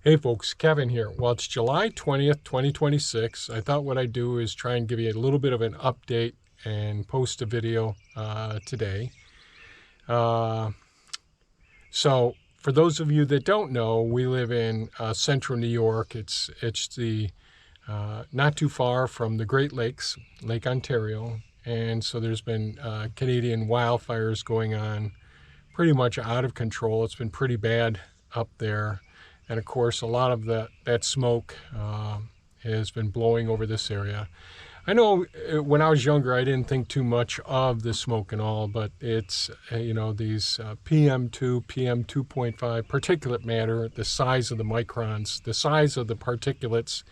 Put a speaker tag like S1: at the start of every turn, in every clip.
S1: Hey folks, Kevin here. Well, it's July 20th, 2026. I thought what I'd do is try and give you a little bit of an update and post a video today. So for those of you that don't know, we live in central New York. It's the not too far from the Great Lakes, Lake Ontario. And so there's been Canadian wildfires going on pretty much out of control. It's been pretty bad up there. And of course, a lot of that smoke has been blowing over this area. I know when I was younger, I didn't think too much of the smoke and all, but it's, these PM2, PM2.5 particulate matter, the size of the microns, the size of the particulates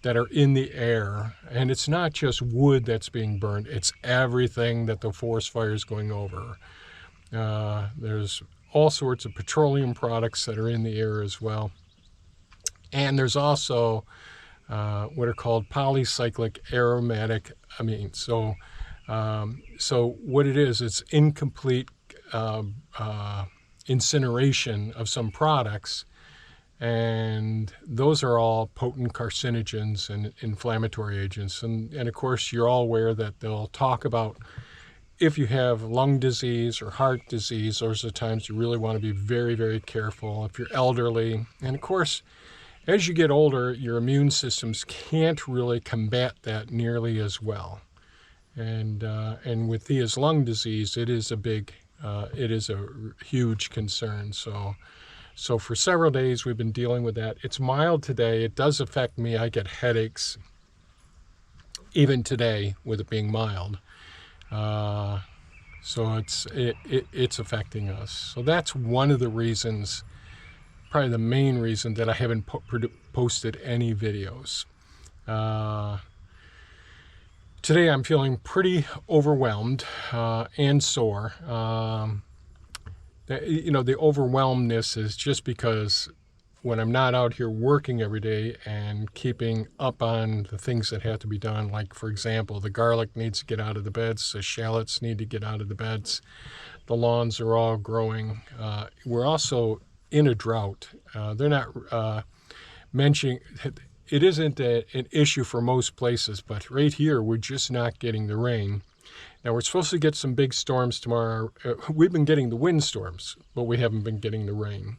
S1: that are in the air. And it's not just wood that's being burned, it's everything that the forest fire is going over. There's all sorts of petroleum products that are in the air as well. And there's also what are called polycyclic aromatic amines. So what it is, it's incomplete incineration of some products. And those are all potent carcinogens and inflammatory agents. And of course, you're all aware that they'll talk about if you have lung disease or heart disease, those are the times you really want to be very, very careful. If you're elderly, and of course, as you get older, your immune systems can't really combat that nearly as well. And with Thea's lung disease, it is a huge concern. So for several days, we've been dealing with that. It's mild today. It does affect me. I get headaches, even today, with it being mild. So it's affecting us. So that's one of the reasons, probably the main reason, that I haven't posted any videos. Today I'm feeling pretty overwhelmed and sore. The overwhelmedness is just because when I'm not out here working every day and keeping up on the things that have to be done, like, for example, the garlic needs to get out of the beds, the shallots need to get out of the beds, the lawns are all growing. We're also in a drought. They're not mentioning, it isn't an issue for most places, but right here, we're just not getting the rain. Now, we're supposed to get some big storms tomorrow. We've been getting the windstorms, but we haven't been getting the rain.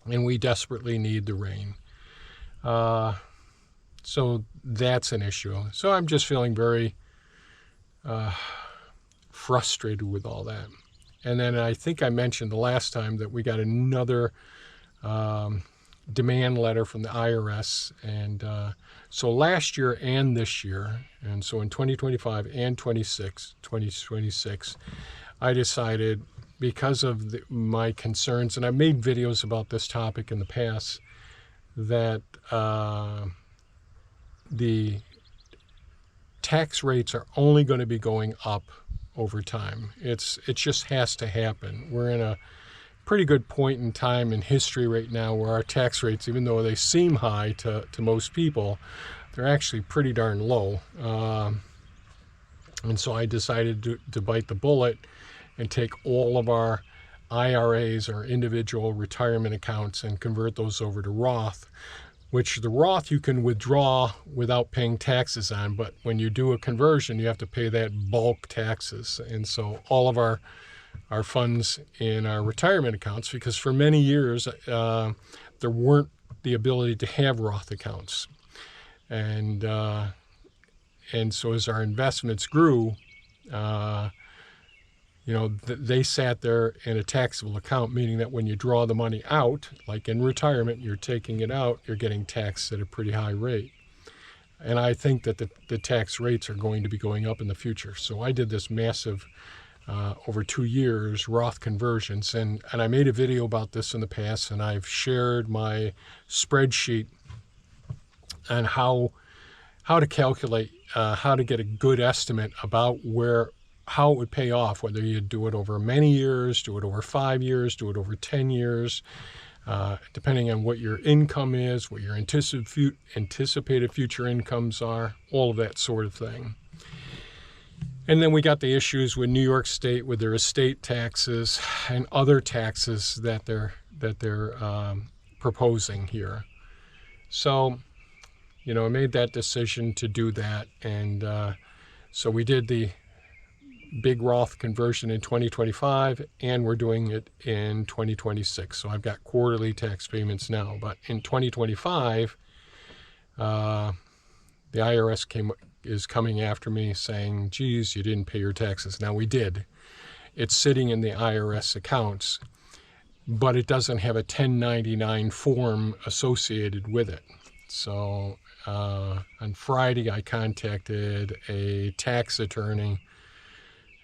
S1: And we desperately need the rain. So that's an issue. So I'm just feeling very frustrated with all that. And then I think I mentioned the last time that we got another demand letter from the IRS. And so last year and this year, and so in 2025 and 2026, I decided, because of my concerns, and I've made videos about this topic in the past, that the tax rates are only going to be going up over time. It just has to happen. We're in a pretty good point in time in history right now where our tax rates, even though they seem high to most people, they're actually pretty darn low. And so I decided to bite the bullet and take all of our IRAs, our individual retirement accounts, and convert those over to Roth, which the Roth you can withdraw without paying taxes on, but when you do a conversion, you have to pay that bulk taxes. And so all of our funds in our retirement accounts, because for many years there weren't the ability to have Roth accounts. And so as our investments grew, they sat there in a taxable account, meaning that when you draw the money out, like in retirement, you're taking it out, you're getting taxed at a pretty high rate. And I think that the tax rates are going to be going up in the future. So I did this massive, over 2 years, Roth conversions. And I made a video about this in the past, and I've shared my spreadsheet on how to calculate, how to get a good estimate about how it would pay off, whether you do it over many years, do it over 5 years, do it over 10 years, depending on what your income is, what your anticipated future incomes are, all of that sort of thing. And then we got the issues with New York State with their estate taxes and other taxes that they're proposing here. So, I made that decision to do that, and so we did the big Roth conversion in 2025, and we're doing it in 2026. So I've got quarterly tax payments now, but in 2025, the IRS is coming after me saying, geez, you didn't pay your taxes. Now we did. It's sitting in the IRS accounts, but it doesn't have a 1099 form associated with it. So on Friday, I contacted a tax attorney,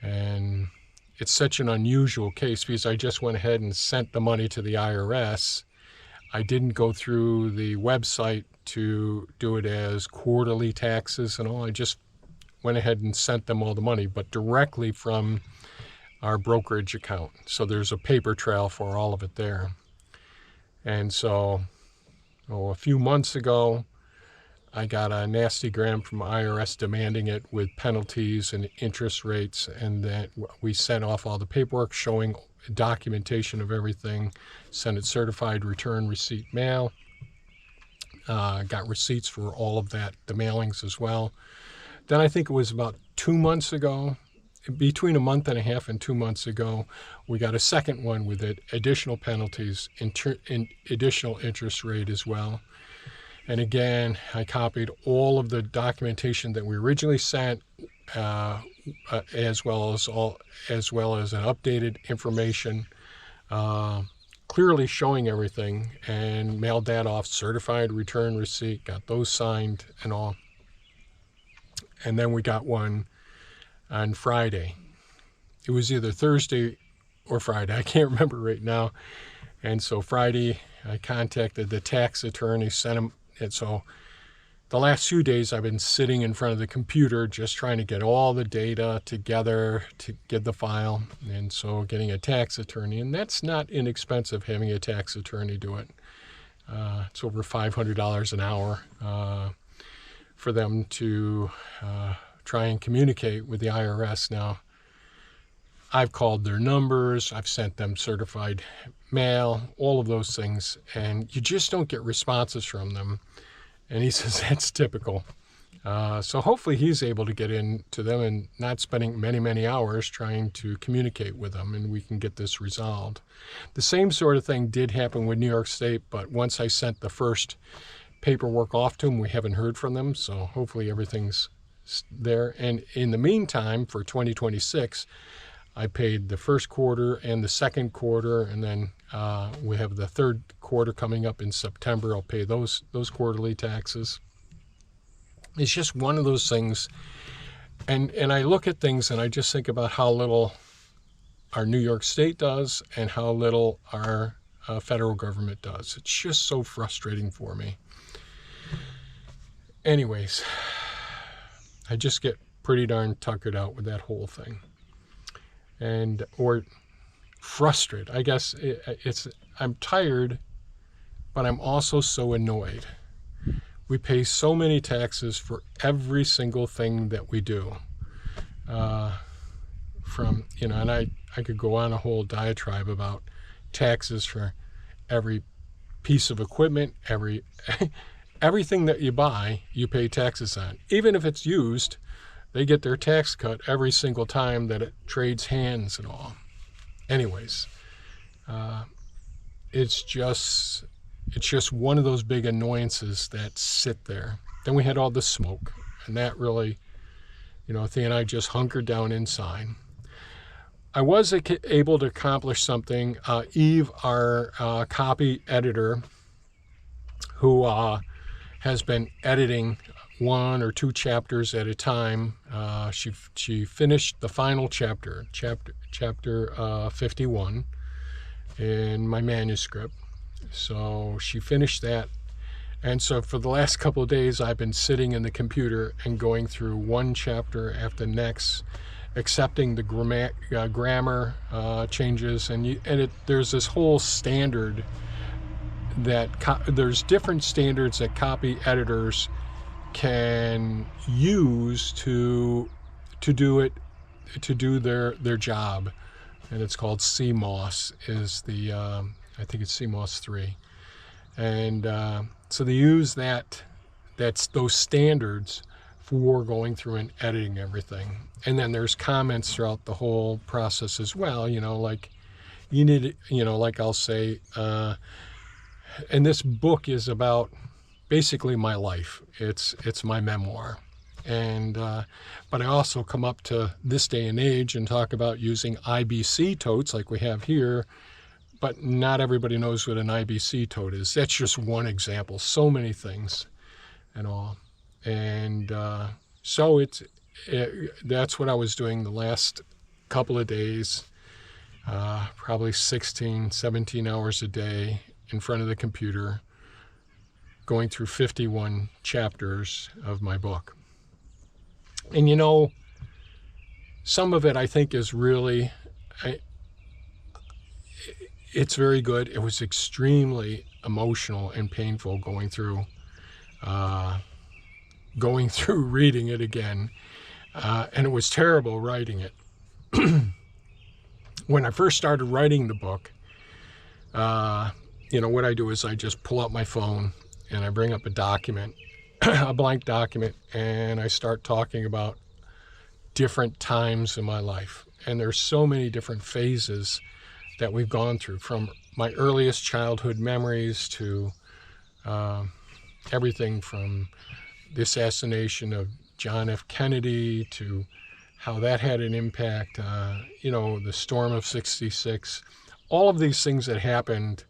S1: and it's such an unusual case because I just went ahead and sent the money to the IRS. I didn't go through the website to do it as quarterly taxes and all. I just went ahead and sent them all the money, but directly from our brokerage account. So there's a paper trail for all of it there. And so a few months ago, I got a nasty gram from IRS demanding it with penalties and interest rates, and that we sent off all the paperwork showing documentation of everything, sent it certified return receipt mail, got receipts for all of that, the mailings as well. Then I think it was about 2 months ago, between a month and a half and 2 months ago, we got a second one with additional penalties, additional interest rate as well. And again, I copied all of the documentation that we originally sent, as well as an updated information, clearly showing everything, and mailed that off, certified return receipt, got those signed and all. And then we got one on Friday. It was either Thursday or Friday, I can't remember right now. And so Friday, I contacted the tax attorney, sent him. And so the last few days I've been sitting in front of the computer just trying to get all the data together to get the file. And so getting a tax attorney, and that's not inexpensive, having a tax attorney do it. It's over $500 an hour for them to try and communicate with the IRS. Now, I've called their numbers, I've sent them certified mail, all of those things, and you just don't get responses from them. And he says that's typical. So hopefully he's able to get into them and not spending many, many hours trying to communicate with them, and we can get this resolved. The same sort of thing did happen with New York State, but once I sent the first paperwork off to them, we haven't heard from them, so hopefully everything's there. And in the meantime, for 2026, I paid the first quarter and the second quarter, and then we have the third quarter coming up in September. I'll pay those quarterly taxes. It's just one of those things, and I look at things and I just think about how little our New York State does and how little our federal government does. It's just so frustrating for me. Anyways, I just get pretty darn tuckered out with that whole thing. Or frustrated. I guess I'm tired, but I'm also so annoyed. We pay so many taxes for every single thing that we do. And I could go on a whole diatribe about taxes for every piece of equipment, everything that you buy, you pay taxes on. Even if it's used, they get their tax cut every single time that it trades hands and all. Anyways, it's just one of those big annoyances that sit there. Then we had all the smoke, and that really, Thea and I just hunkered down inside. I was able to accomplish something. Eve, our copy editor, who has been editing 1 or 2 chapters at a time. She finished the final chapter 51 in my manuscript. So she finished that. And so for the last couple of days, I've been sitting in the computer and going through one chapter after the next, accepting the grammar changes. There's this whole standard that there's different standards that copy editors can use to do their job, and it's called CMOS. I think it's CMOS 3, And so they use that's those standards for going through and editing everything. And then there's comments throughout the whole process as well, like you need, like I'll say, and this book is about basically my life. It's my memoir. And but I also come up to this day and age and talk about using IBC totes like we have here, but not everybody knows what an IBC tote is. That's just one example. So many things and all. And so that's what I was doing the last couple of days, probably 16, 17 hours a day in front of the computer, going through 51 chapters of my book. And some of it I think is really, it's very good. It was extremely emotional and painful going through reading it again. And it was terrible writing it. When I first started writing the book, what I do is I just pull out my phone and I bring up a document, a blank document, and I start talking about different times in my life. And there's so many different phases that we've gone through, from my earliest childhood memories to everything from the assassination of John F. Kennedy to how that had an impact, the storm of '66, all of these things that happened.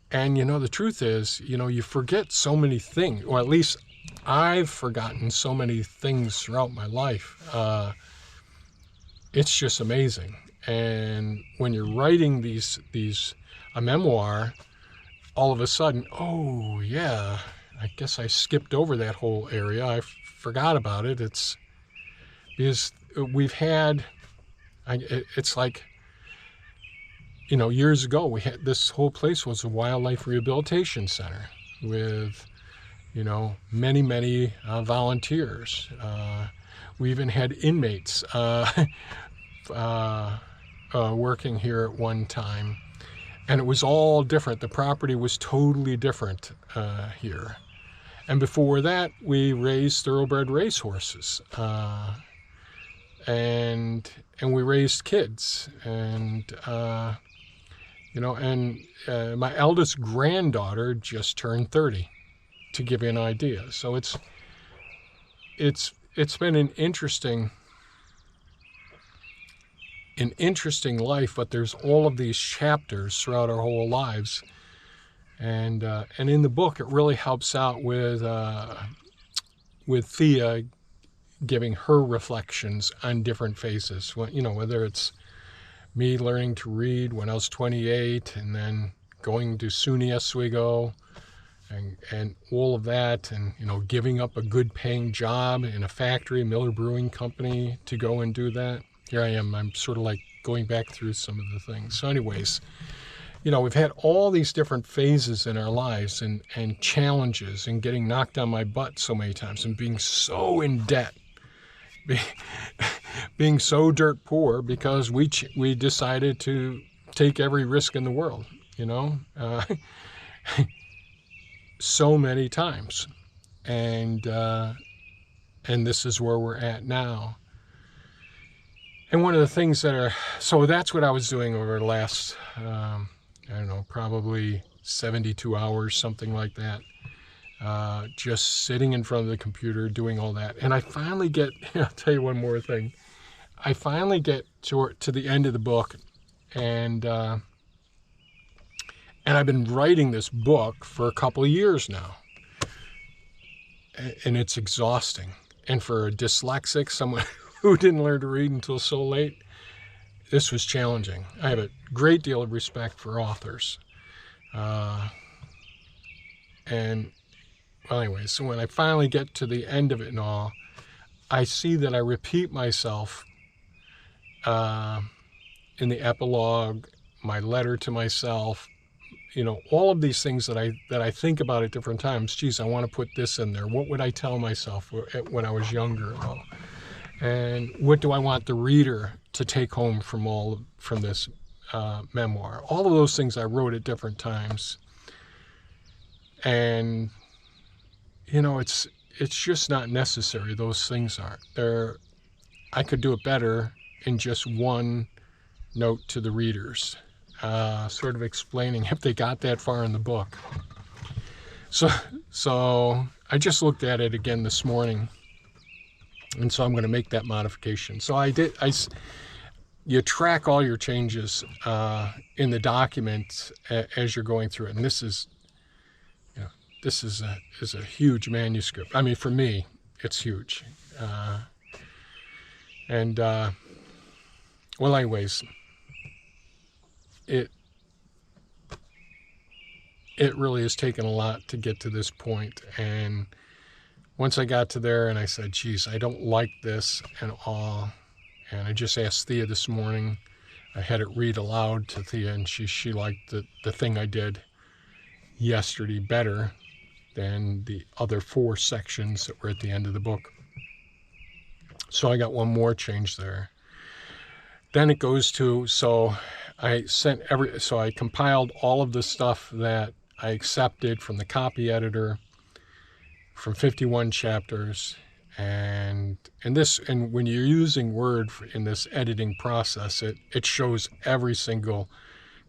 S1: And, the truth is, you forget so many things, or at least I've forgotten so many things throughout my life. It's just amazing. And when you're writing a memoir, all of a sudden, oh yeah, I guess I skipped over that whole area. I forgot about it. It's because we've had, it's like, years ago, this whole place was a wildlife rehabilitation center with, many, many volunteers. We even had inmates working here at one time. And it was all different. The property was totally different here. And before that, we raised thoroughbred racehorses. And we raised kids. And my eldest granddaughter just turned 30, to give you an idea. So it's been an interesting life, but there's all of these chapters throughout our whole lives. And in the book, it really helps out with Thea giving her reflections on different phases. Whether it's me learning to read when I was 28 and then going to SUNY Oswego and all of that, and giving up a good paying job in a factory, Miller Brewing Company, to go and do that. Here I am, I'm sort of like going back through some of the things. So anyways, we've had all these different phases in our lives and challenges, and getting knocked on my butt so many times, and being so in debt, being so dirt poor because we decided to take every risk in the world, so many times. And this is where we're at now. And one of the things so that's what I was doing over the last, probably 72 hours, something like that. Just sitting in front of the computer doing all that. And I finally I'll tell you one more thing. I finally get to the end of the book, and I've been writing this book for a couple of years now. And it's exhausting. And for a dyslexic, someone who didn't learn to read until so late, this was challenging. I have a great deal of respect for authors. Anyway, so when I finally get to the end of it and all, I see that I repeat myself in the epilogue, my letter to myself, all of these things that I think about at different times. Geez, I want to put this in there. What would I tell myself when I was younger? And what do I want the reader to take home from this memoir? All of those things I wrote at different times. And, you know, it's just not necessary. Those things aren't. I could do it better in just one note to the readers, sort of explaining if they got that far in the book. So I just looked at it again this morning, and so I'm going to make that modification. So you track all your changes in the document as you're going through it, and this is a huge manuscript. I mean, for me, it's huge. Well, anyways, it really has taken a lot to get to this point. And once I got to there and I said, geez, I don't like this at all. And I just asked Thea this morning. I had it read aloud to Thea, and she liked the thing I did yesterday better than the other 4 sections that were at the end of the book. So I got one more change there. Then it goes to, so I compiled all of the stuff that I accepted from the copy editor from 51 chapters. And when you're using Word in this editing process, it shows every single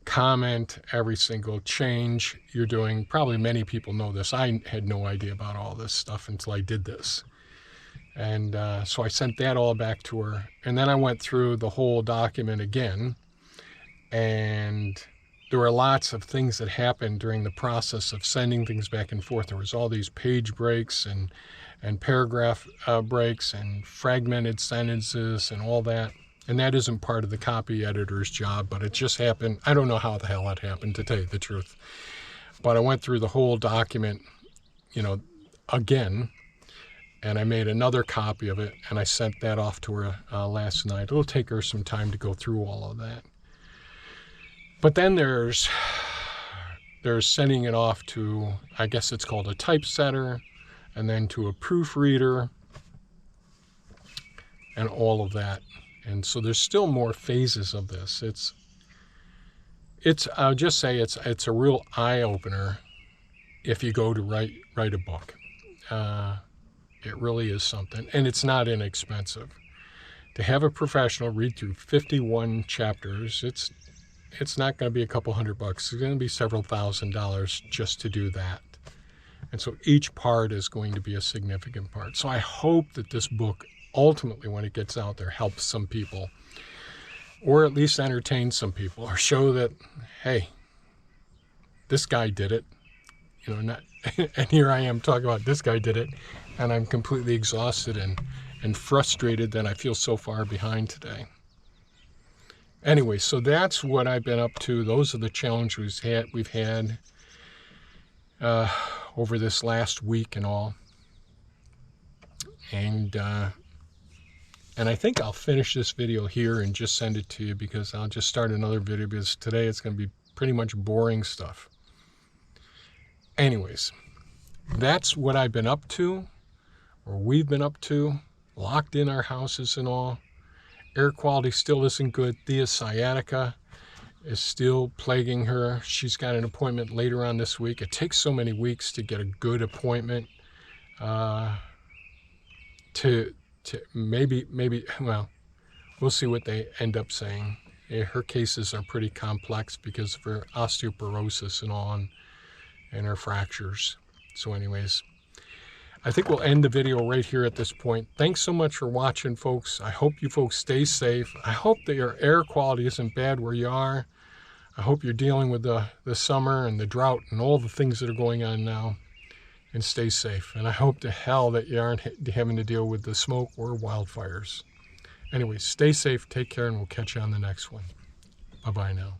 S1: comment, every single change you're doing. Probably many people know this. I had no idea about all this stuff until I did this. And so I sent that all back to her. And then I went through the whole document again. And there were lots of things that happened during the process of sending things back and forth. There was all these page breaks and paragraph breaks and fragmented sentences and all that. And that isn't part of the copy editor's job, but it just happened. I don't know how the hell it happened, to tell you the truth. But I went through the whole document, again, and I made another copy of it, and I sent that off to her last night. It'll take her some time to go through all of that. But then there's sending it off to, I guess it's called a typesetter, and then to a proofreader, and all of that. And so there's still more phases of this. I'll just say it's a real eye-opener if you go to write a book. It really is something, and it's not inexpensive. To have a professional read through 51 chapters, it's not going to be a couple $100. It's going to be several $1,000s just to do that. And so each part is going to be a significant part. So I hope that this book, ultimately, when it gets out there, helps some people, or at least entertain some people, or show that, hey, this guy did it. And here I am talking about this guy did it, and I'm completely exhausted and frustrated that I feel so far behind today. Anyway, so that's what I've been up to. Those are the challenges we've had over this last week and all. And I think I'll finish this video here and just send it to you, because I'll just start another video, because today it's going to be pretty much boring stuff. Anyways, that's what I've been up to, or we've been up to, locked in our houses and all. Air quality still isn't good. Thea's sciatica is still plaguing her. She's got an appointment later on this week. It takes so many weeks to get a good appointment. To maybe, well, we'll see what they end up saying. Her cases are pretty complex because of her osteoporosis and all, and her fractures. So anyways, I think we'll end the video right here at this point. Thanks so much for watching, folks. I hope you folks stay safe. I hope that your air quality isn't bad where you are. I hope you're dealing with the summer and the drought and all the things that are going on now. And stay safe. And I hope to hell that you aren't having to deal with the smoke or wildfires. Anyway, stay safe, take care, and we'll catch you on the next one. Bye-bye now.